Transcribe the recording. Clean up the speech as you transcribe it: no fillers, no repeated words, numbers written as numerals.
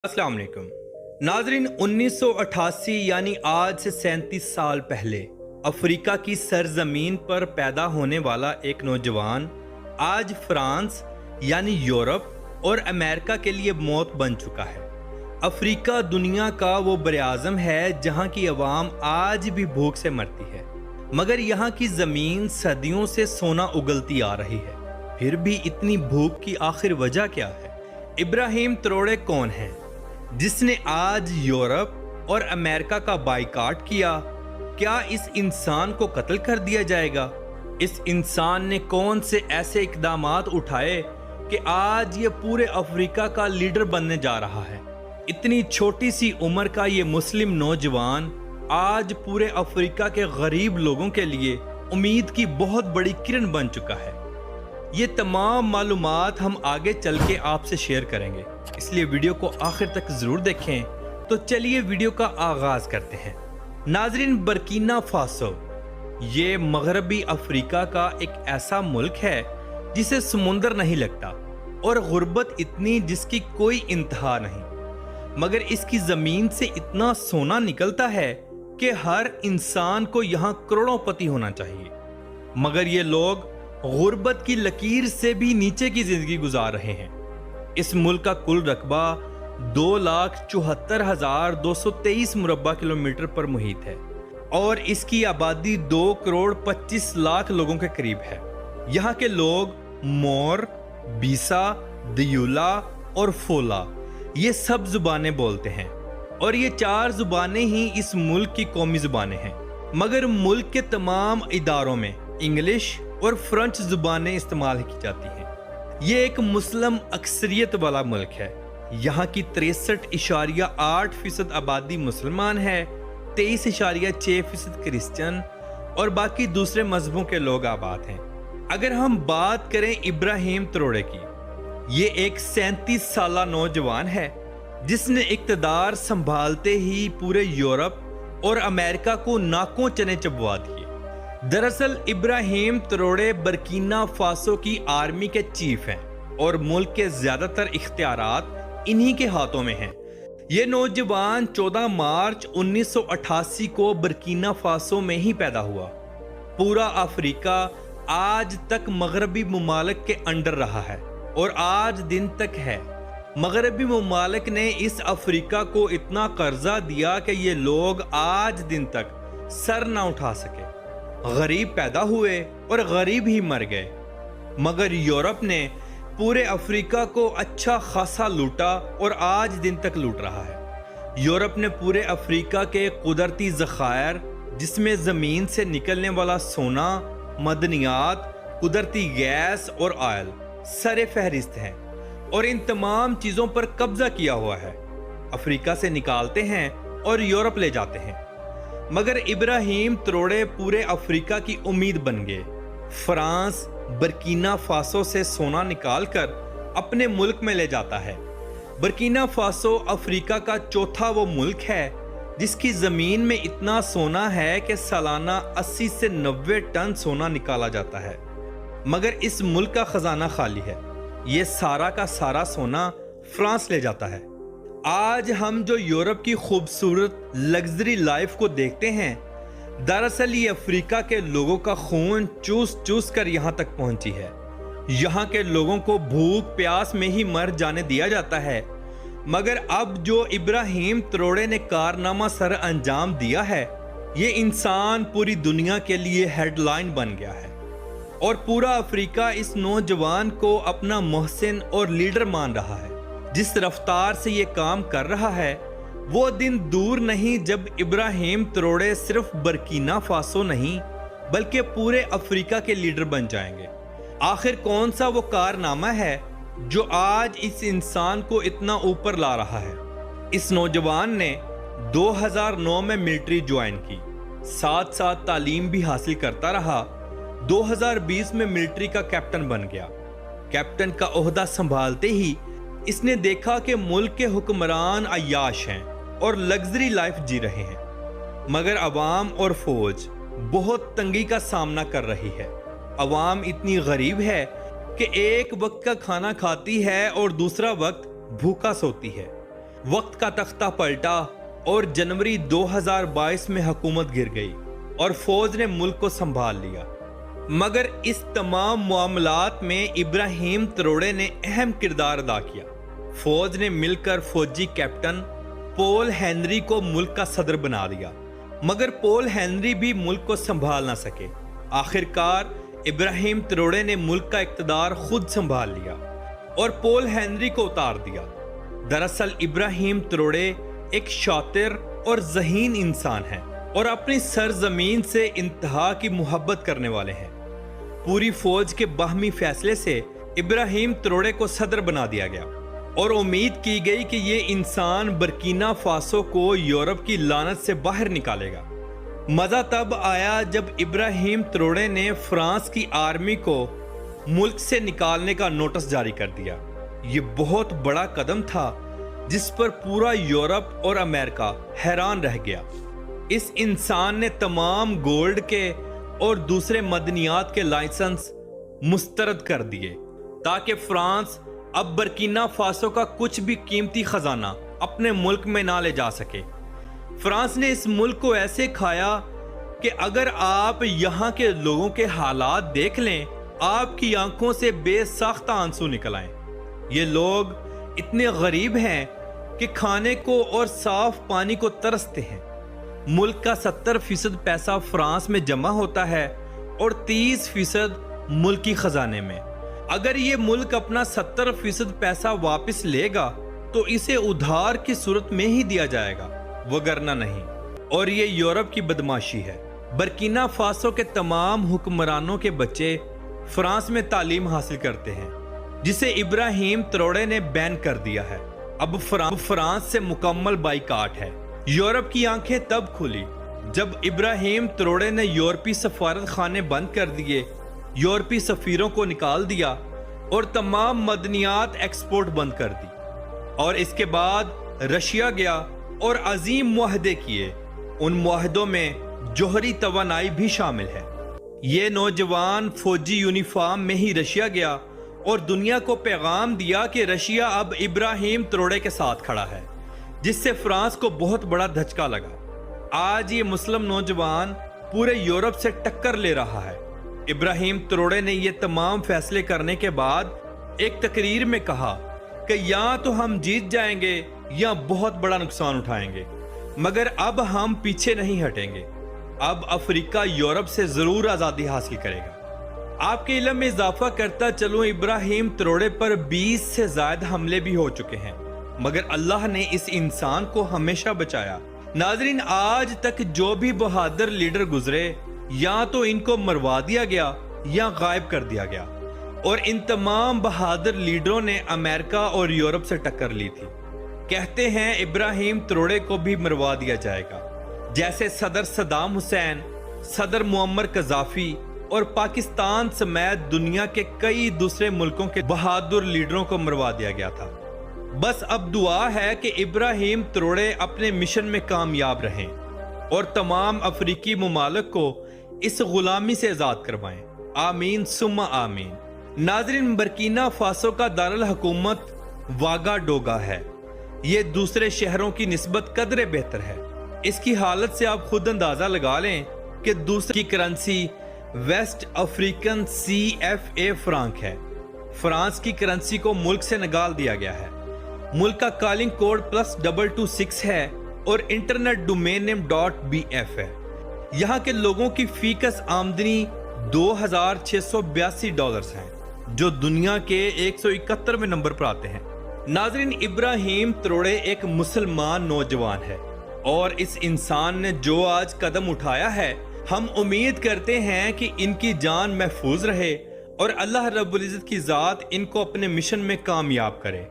अस्सलाम वालेकुम नाजरीन। 1988 यानी आज से 37 साल पहले अफ्रीका की सरजमीन पर पैदा होने वाला एक नौजवान आज फ्रांस यानी यूरोप और अमेरिका के लिए मौत बन चुका है। अफ्रीका दुनिया का वो बरआज़म है जहाँ की आवाम आज भी भूख से मरती है, मगर यहाँ की ज़मीन सदियों से सोना उगलती आ रही है। फिर भी इतनी भूख की आखिर वजह क्या है? इब्राहिम त्रोड़े कौन है जिसने आज यूरोप और अमेरिका का बाइकाट किया? क्या इस इंसान को कत्ल कर दिया जाएगा? इस इंसान ने कौन से ऐसे इकदामात उठाए कि आज ये पूरे अफ्रीका का लीडर बनने जा रहा है? इतनी छोटी सी उम्र का ये मुस्लिम नौजवान आज पूरे अफ्रीका के गरीब लोगों के लिए उम्मीद की बहुत बड़ी किरण बन चुका है। ये तमाम मालूमात हम आगे चल के आपसे शेयर करेंगे, इसलिए वीडियो को आखिर तक जरूर देखें। तो चलिए वीडियो का आगाज करते हैं। नाजरीन, बर्किना फासो ये मगरबी अफ्रीका का एक ऐसा मुल्क है जिसे समुंदर नहीं लगता और गुर्बत इतनी जिसकी कोई इंतहा नहीं, मगर इसकी जमीन से इतना सोना निकलता है कि हर इंसान को यहाँ करोड़ों होना चाहिए, मगर ये लोग गुर्बत की लकीर से भी नीचे की जिंदगी गुजार रहे हैं। इस मुल्क का कुल रकबा 2,74,223 मुरब्बा किलोमीटर पर मुहित है और इसकी आबादी 2,25,00,000 लोगों के करीब है। यहाँ के लोग मोर, बीसा, दियुला और फोला ये सब जुबानें बोलते हैं और ये 4 जुबानें ही इस मुल्क की कौमी जुबानें हैं, मगर मुल्क के तमाम इदारों में इंग्लिश और फ्रेंच जुबानें इस्तेमाल की जाती हैं। ये एक मुस्लिम अक्सरियत वाला मुल्क है। यहाँ की 63.8% आबादी मुसलमान है, 23.6% क्रिश्चियन और बाकी दूसरे मजहबों के लोग आबाद हैं। अगर हम बात करें इब्राहिम त्रोड़े की, ये एक 37 साला नौजवान है जिसने इक्तदार संभालते ही पूरे यूरोप और अमेरिका को नाकों चने चबवा दिए। दरअसल इब्राहिम त्रोड़े बर्किना फासो की आर्मी के चीफ हैं और मुल्क के ज्यादातर इख्तियारात इन्हीं के हाथों में हैं। ये नौजवान 14 मार्च 1988 को बर्किना फासो में ही पैदा हुआ। पूरा अफ्रीका आज तक मगरबी मुमालिक के अंडर रहा है और आज दिन तक है। मगरबी मुमालिक ने इस अफ्रीका को इतना कर्जा दिया कि ये लोग आज दिन तक सर ना उठा सके। गरीब पैदा हुए और गरीब ही मर गए, मगर यूरोप ने पूरे अफ्रीका को अच्छा खासा लूटा और आज दिन तक लूट रहा है। यूरोप ने पूरे अफ्रीका के कुदरती ज़खायर जिसमें ज़मीन से निकलने वाला सोना, मदनियात, कुदरती गैस और ऑयल सरे फहरिस्त हैं और इन तमाम चीज़ों पर कब्जा किया हुआ है। अफ्रीका से निकालते हैं और यूरोप ले जाते हैं, मगर इब्राहिम त्रोड़े पूरे अफ्रीका की उम्मीद बन गए। फ्रांस बर्किना फासो से सोना निकालकर अपने मुल्क में ले जाता है। बर्किना फासो अफ्रीका का चौथा वो मुल्क है जिसकी जमीन में इतना सोना है कि सालाना 80 से 90 टन सोना निकाला जाता है, मगर इस मुल्क का खजाना खाली है। ये सारा का सारा सोना फ्रांस ले जाता है। आज हम जो यूरोप की खूबसूरत लग्जरी लाइफ को देखते हैं, दरअसल ये अफ्रीका के लोगों का खून चूस चूस कर यहाँ तक पहुंची है। यहाँ के लोगों को भूख प्यास में ही मर जाने दिया जाता है, मगर अब जो इब्राहिम त्रोड़े ने कारनामा सर अंजाम दिया है, ये इंसान पूरी दुनिया के लिए हेडलाइन बन गया है और पूरा अफ्रीका इस नौजवान को अपना मोहसिन और लीडर मान रहा है। जिस रफ्तार से ये काम कर रहा है, वो दिन दूर नहीं जब इब्राहिम त्रोड़े सिर्फ बर्किना फासो नहीं बल्कि पूरे अफ्रीका के लीडर बन जाएंगे। आखिर कौन सा वो कारनामा है जो आज इस इंसान को इतना ऊपर ला रहा है? इस नौजवान ने 2009 में मिलिट्री ज्वाइन की, साथ साथ तालीम भी हासिल करता रहा। 2020 में मिलिट्री का कैप्टन बन गया। कैप्टन का ओहदा संभालते ही इसने देखा कि मुल्क के हुक्मरान अय्याश हैं और लग्जरी लाइफ जी रहे हैं, मगर अवाम और फौज बहुत तंगी का सामना कर रही है। अवाम इतनी गरीब है कि एक वक्त का खाना खाती है और दूसरा वक्त भूखा सोती है। وقت کا تختہ پلٹا اور جنوری 2022 میں حکومت گر گئی اور فوج نے ملک کو سنبھال لیا۔ مگر اس تمام معاملات میں ابراہیم تروڑے نے اہم کردار ادا کیا۔ فوج نے مل کر فوجی کیپٹن پول ہنری کو ملک کا صدر بنا دیا، مگر پول ہنری بھی ملک کو سنبھال نہ سکے۔ آخرکار ابراہیم تروڑے نے ملک کا اقتدار خود سنبھال لیا اور پول ہنری کو اتار دیا۔ دراصل ابراہیم تروڑے ایک شاطر اور ذہین انسان ہیں اور اپنی سرزمین سے انتہا کی محبت کرنے والے ہیں۔ پوری فوج کے باہمی فیصلے سے ابراہیم تروڑے کو صدر بنا دیا گیا اور امید کی گئی کہ یہ انسان برکینا فاسو کو یورپ کی لعنت سے باہر نکالے گا۔ مزہ تب آیا جب ابراہیم تروڑے نے فرانس کی آرمی کو ملک سے نکالنے کا نوٹس جاری کر دیا۔ یہ بہت بڑا قدم تھا جس پر پورا یورپ اور امریکہ حیران رہ گیا۔ اس انسان نے تمام گولڈ کے اور دوسرے معدنیات کے لائسنس مسترد کر دیے تاکہ فرانس اب برکینا فاسو کا کچھ بھی قیمتی خزانہ اپنے ملک میں نہ لے جا سکے۔ فرانس نے اس ملک کو ایسے کھایا کہ اگر آپ یہاں کے لوگوں کے حالات دیکھ لیں آپ کی آنکھوں سے بے ساختہ آنسو نکل آئیں۔ یہ لوگ اتنے غریب ہیں کہ کھانے کو اور صاف پانی کو ترستے ہیں۔ ملک کا 70% پیسہ فرانس میں جمع ہوتا ہے اور 30% ملکی خزانے میں۔ اگر یہ ملک اپنا 70% پیسہ واپس لے گا تو اسے ادھار کی صورت میں ہی دیا جائے گا، وگرنہ نہیں۔ اور یہ یورپ کی بدماشی ہے۔ برکینا فاسو کے تمام حکمرانوں کے بچے فرانس میں تعلیم حاصل کرتے ہیں، جسے ابراہیم تروڑے نے بین کر دیا ہے۔ اب فرانس سے مکمل بائیکاٹ ہے۔ یورپ کی آنکھیں تب کھلی جب ابراہیم تروڑے نے یورپی سفارت خانے بند کر دیے، یورپی سفیروں کو نکال دیا اور تمام معدنیات ایکسپورٹ بند کر دی۔ اور اس کے بعد رشیا گیا اور عظیم معاہدے کیے۔ ان معاہدوں میں جوہری توانائی بھی شامل ہے۔ یہ نوجوان فوجی یونیفارم میں ہی رشیا گیا اور دنیا کو پیغام دیا کہ رشیا اب ابراہیم تروڑے کے ساتھ کھڑا ہے، جس سے فرانس کو بہت بڑا دھچکا لگا۔ آج یہ مسلم نوجوان پورے یورپ سے ٹکر لے رہا ہے۔ ابراہیم تروڑے نے یہ تمام فیصلے کرنے کے بعد ایک تقریر میں کہا کہ یا تو ہم جیت جائیں گے یا بہت بڑا نقصان اٹھائیں گے، مگر اب ہم پیچھے نہیں ہٹیں گے۔ اب افریقہ یورپ سے ضرور آزادی حاصل کرے گا۔ آپ کے علم میں اضافہ کرتا چلوں، ابراہیم تروڑے پر 20 سے زائد حملے بھی ہو چکے ہیں، مگر اللہ نے اس انسان کو ہمیشہ بچایا۔ ناظرین، آج تک جو بھی بہادر لیڈر گزرے یا تو ان کو مروا دیا گیا یا غائب کر دیا گیا، اور ان تمام بہادر لیڈروں نے امریکہ اور یورپ سے ٹکر لی تھی۔ کہتے ہیں ابراہیم تروڑے کو بھی مروا دیا جائے گا، جیسے صدر صدام حسین، صدر معمر قذافی اور پاکستان سمیت دنیا کے کئی دوسرے ملکوں کے بہادر لیڈروں کو مروا دیا گیا تھا۔ بس اب دعا ہے کہ ابراہیم تروڑے اپنے مشن میں کامیاب رہیں اور تمام افریقی ممالک کو اس غلامی سے آزاد کروائیں۔ آمین ثم آمین۔ ناظرین، برکینا فاسو کا دارالحکومت واگا ڈوگا ہے۔ یہ دوسرے شہروں کی نسبت قدرے بہتر ہے۔ اس کی حالت سے آپ خود اندازہ لگا لیں کہ دوسری currency West African CFA franc ہے۔ فرانس کی کرنسی کو ملک سے نکال دیا گیا ہے۔ ملک کا کالنگ کوڈ +226 ہے اور انٹرنیٹ ڈومین نیم .bf ہے۔ یہاں کے لوگوں کی فی کس آمدنی $2,682 ہیں، جو دنیا کے 171ویں نمبر پر آتے ہیں۔ ناظرین، ابراہیم تروڑے ایک مسلمان نوجوان ہے اور اس انسان نے جو آج قدم اٹھایا ہے، ہم امید کرتے ہیں کہ ان کی جان محفوظ رہے اور اللہ رب العزت کی ذات ان کو اپنے مشن میں کامیاب کرے۔